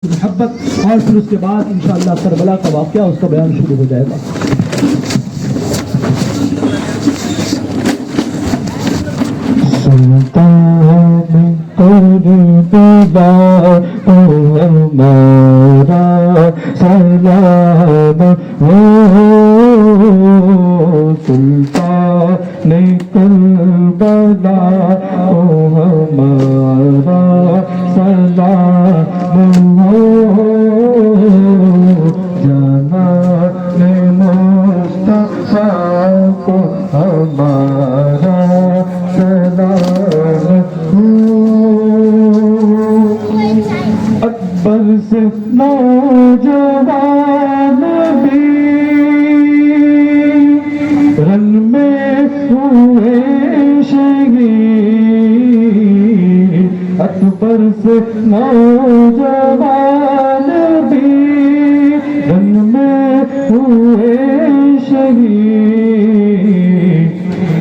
محبت اور پھر اس کے بعد انشاءاللہ کربلا کا واقعہ اس کا بیان شروع ہو جائے گا. سلطان کربلا ہمارا سلام ہو، سلطان کربلا ہمارا سلام ہو، جناب مصطفیٰ کو ہمارا سلام ہو. اکبر سے نوجوان بھی رن میں ہوئے شہید، اکبر سے نوجوان بھی رن میں ہوئے شہید.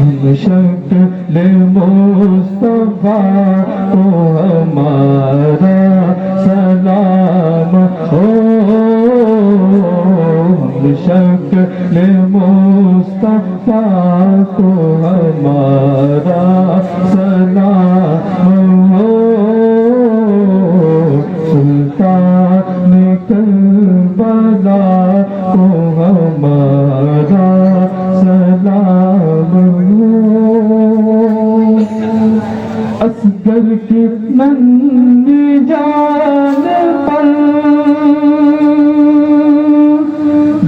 ہم شکل مصطفیٰ کو ہمارا سلام ہو، ہم شکل مصطفیٰ کو ہمارا سلام ہو، سلطان کربلا کو ہمارا سلام ہو. اصغر کی ننھی جان پر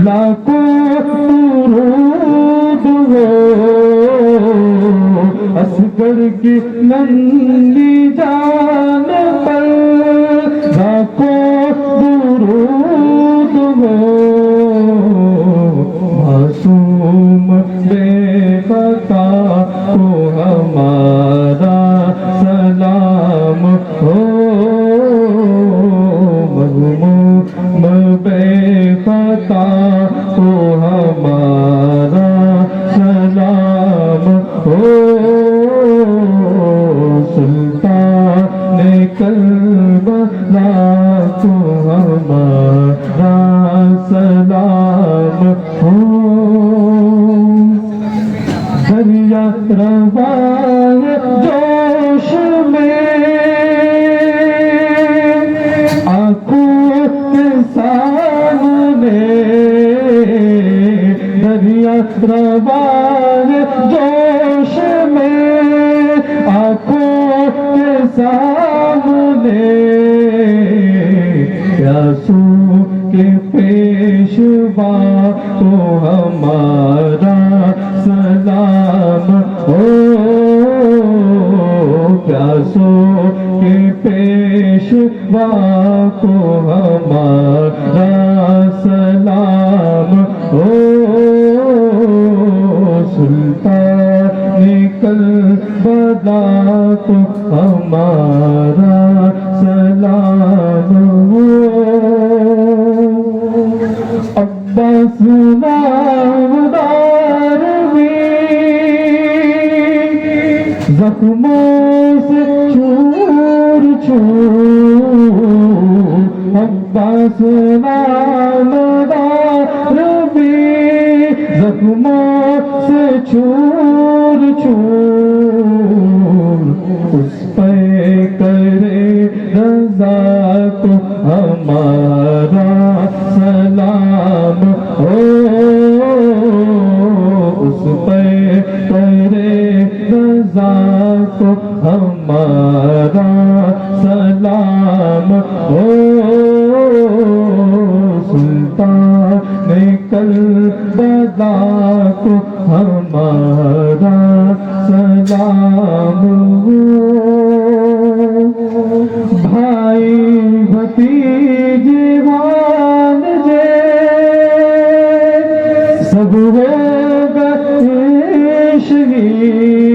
لاکھوں درود ہو، اصغر کی ننھی جان پر لاکھوں درود ہو، معصوم بے خطا کو ہمارا سلام ہو، مغموم بے خطا کو ہمارا سلام ہو، سلطان کربلا کو ہمارا سلام ہو. دریا رواں جوش میں آنکھوں کے سامنے، دریا رواں جوش میں آنکھوں کے سامنے، یاسو کے پیشوا کو ہمارا سلام ہو، پیاسوں کے پیشوا کو ہمارا سلام ہو، سلطان کربلا کو ہمارا سلام ہو. عباس نامدار بھی زخموں سے چور چور، عباس نامدار بھی زخموں سے چور چور، اس پہ کرے رضا کو ہمارا سلام ہو، اس پہ کرے رضا کو ہمارا سلام ہو، سلطان کربلا کو ہمارا سلام ہو. بھائی بھتیجے بھانجے سب ہو گئے شہید،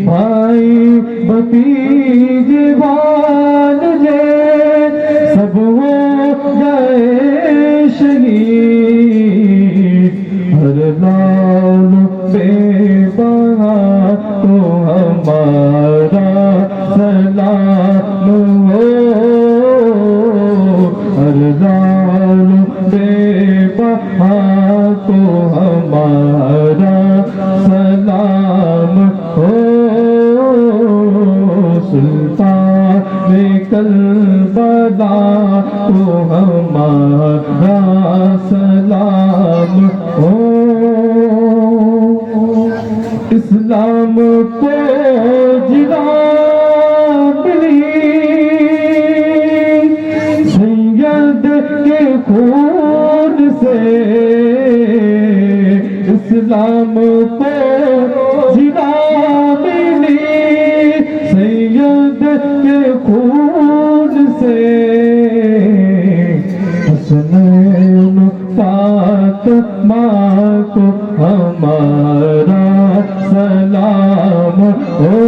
بھائی بھتیجے بھانجے سب ہو گئے شہید. ہر لال بے بہا کو ہمارا سلام ہو، کو ہمارا سلام ہو سلطان کربلا کو ہمارا سلام ہو اسلام کو جلا ملی سید کے خون سے اسلام کو جلا ملی سید کے خون سے حسنین فاطمہ کو ہمارا سلام ہو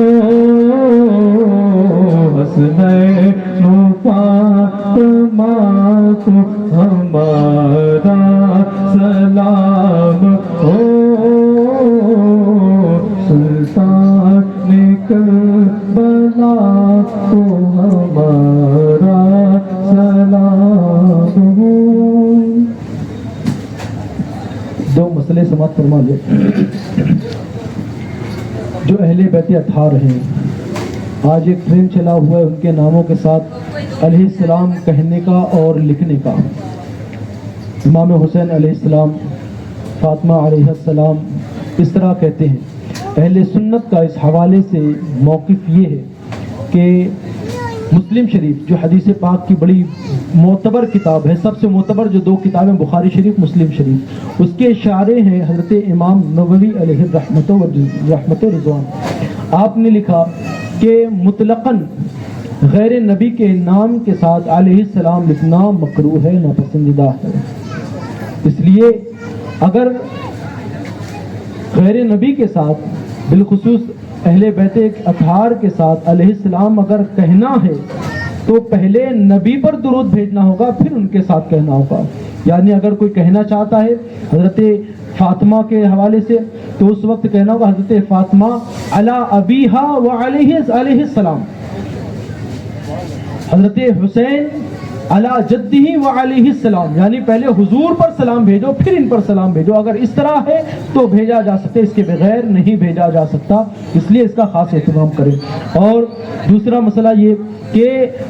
حسنین فاطمہ کو ہمارا سلام ہو سلطان کربلا کو ہمارا سلام ہو. دو مسئلے سماعت فرما لے. جو اہل بیت اطہار ہیں، آج ایک ٹرین چلا ہوا ہے ان کے ناموں کے ساتھ علیہ السلام کہنے کا اور لکھنے کا. امام حسین علیہ السلام، فاطمہ علیہ السلام، اس طرح کہتے ہیں. اہل سنت کا اس حوالے سے موقف یہ ہے کہ مسلم شریف جو حدیث پاک کی بڑی معتبر کتاب ہے، سب سے معتبر جو دو کتابیں بخاری شریف مسلم شریف، اس کے اشارے ہیں حضرت امام نووی علیہ رحمت و رضوان. آپ نے لکھا کہ مطلقاً غیر نبی کے نام کے ساتھ علیہ السلام لکھنا مکروہ ہے، ناپسندیدہ ہے. اس لیے اگر غیر نبی کے ساتھ، بالخصوص اہل بیت اطہار کے ساتھ علیہ السلام اگر کہنا ہے تو پہلے نبی پر درود بھیجنا ہوگا، پھر ان کے ساتھ کہنا ہوگا. یعنی اگر کوئی کہنا چاہتا ہے حضرت فاطمہ کے حوالے سے تو اس وقت کہنا ہوگا حضرت فاطمہ علی ابیہا وعلیہ السلام، حضرت حسین علی جدہ وعلیہ السلام، یعنی پہلے حضور پر سلام بھیجو پھر ان پر سلام بھیجو. اگر اس طرح ہے تو بھیجا جا سکتا ہے، اس کے بغیر نہیں بھیجا جا سکتا، اس لیے اس کا خاص اہتمام کریں. اور دوسرا مسئلہ یہ کہ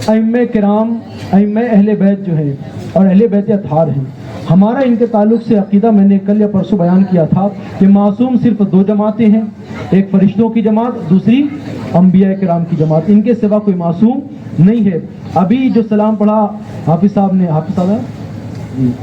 ائمہ کرام، ائمہ اہل بیت جو ہیں اور اہل بیت اطہار ہیں، ہمارا ان کے تعلق سے عقیدہ میں نے کل یا پرسوں بیان کیا تھا کہ معصوم صرف دو جماعتیں ہیں، ایک فرشتوں کی جماعت، دوسری انبیاء کرام کی جماعت. ان کے سوا کوئی معصوم نہیں ہے. ابھی جو سلام پڑھا حافظ صاحب نے،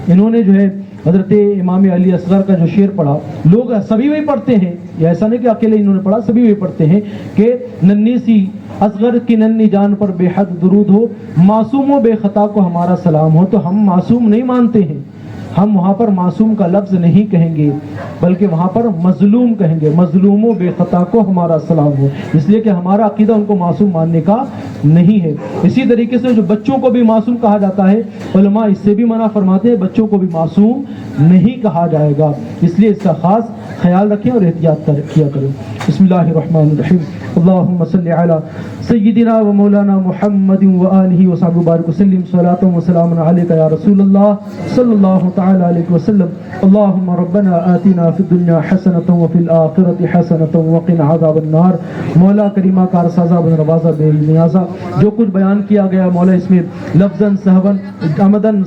انہوں نے جو ہے حضرت امام علی اصغر کا جو شعر پڑھا، لوگ سبھی وہی پڑھتے ہیں، یہ ایسا نہیں کہ اکیلے انہوں نے پڑھا، سبھی وہی پڑھتے ہیں کہ ننھی سی اصغر کی ننھی جان پر بے حد درود ہو، معصوم و بے خطا کو ہمارا سلام ہو. تو ہم معصوم نہیں مانتے ہیں، ہم وہاں پر معصوم کا لفظ نہیں کہیں گے بلکہ وہاں پر مظلوم کہیں گے. مظلوم و بے خطا کو ہمارا سلام ہو، اس لیے کہ ہمارا عقیدہ ان کو معصوم ماننے کا نہیں ہے. اسی طریقے سے جو بچوں کو بھی معصوم کہا جاتا ہے، علماء اس سے بھی منع فرماتے ہیں، بچوں کو بھی معصوم نہیں کہا جائے گا. اس لیے اس کا خاص خیال رکھیں اور احتیاط کیا کریں. بسم اللہ الرحمن الرحیم. اللہم صلی علی سیدنا و مولانا محمد و آلہ و صحبہ بارک وسلم. صلاۃ و سلام علیک یا رسول اللہ صلی اللہ تعالی علیہ وسلم. اللہم ربنا آتنا فی الدنیا حسنۃ و فی الآخرۃ حسنۃ وقنا عذاب النار. مولا کریمہ کار سازا بن نوازا بے نیازا، جو کچھ بیان کیا گیا مولا اس میں لفظاً سہواً عمداً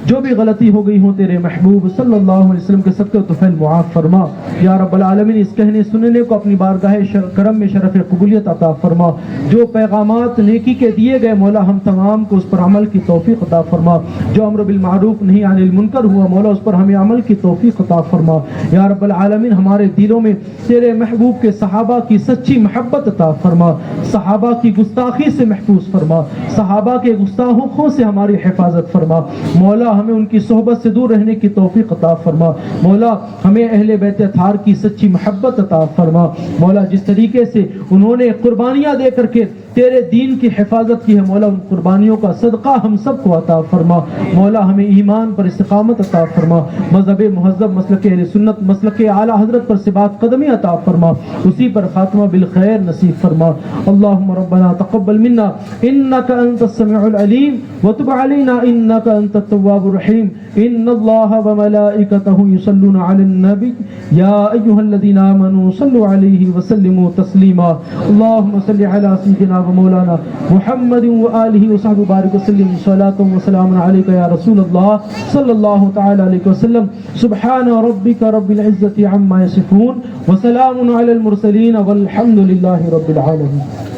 جو بھی غلطی ہو گئی ہو تیرے محبوب صلی اللہ علیہ وسلم کے صدقے و طفیل معاف فرما یا رب العالمین. اس کہنے سننے کو اپنی بارگاہ کرم میں شرف قبولیت عطا فرما. جو پیغامات نیکی کے دیے گئے مولا ہم تمام کو اس پر عمل کی توفیق عطا فرما. جو امر بالمعروف نہیں عن المنکر ہوا مولا اس پر ہمیں عمل کی توفیق عطا فرما یا رب العالمین. ہمارے دلوں میں تیرے محبوب کے صحابہ کی سچی محبت عطا فرما. صحابہ کی گستاخی سے محفوظ فرما. صحابہ کے گستاخوں سے ہماری حفاظت فرما. مولا ہمیں ان کی صحبت سے دور رہنے کی توفیق عطا فرما. مولا ہمیں اہل بیت اطہار کی سچی محبت عطا فرما. مولا جس طریقے سے انہوں نے قربانیاں دے کر کے تیرے دین کی حفاظت کی ہے مولا، ان قربانیوں کا صدقہ ہم سب کو عطا فرما مولا، ہمیں ایمان پر استقامت عطا فرما، مذہب مہذب مسلک اہل سنت مسلک اعلیٰ حضرت پر ثبات قدمی عطا فرما، اسی پر خاتمہ بالخیر نصیب فرما۔ اللہم ربنا تقبل منا انک انت السمیع العلیم وتب علینا انک انت التواب الرحیم۔ ان اللہ وملائکتہ یصلون علی النبی یا ایہا الذین آمنوا صلوا علیہ وسلموا تسلیما۔ اللہم صلی علی سیدنا ومولانا محمد وآلہ وصحبہ بارک وسلم صلاۃ وسلام علیک یا رسول اللہ صلی اللہ تعالی علیہ وسلم۔ سبحان ربک رب العزة عما یصفون وسلام علی المرسلین والحمد للہ رب العالمین۔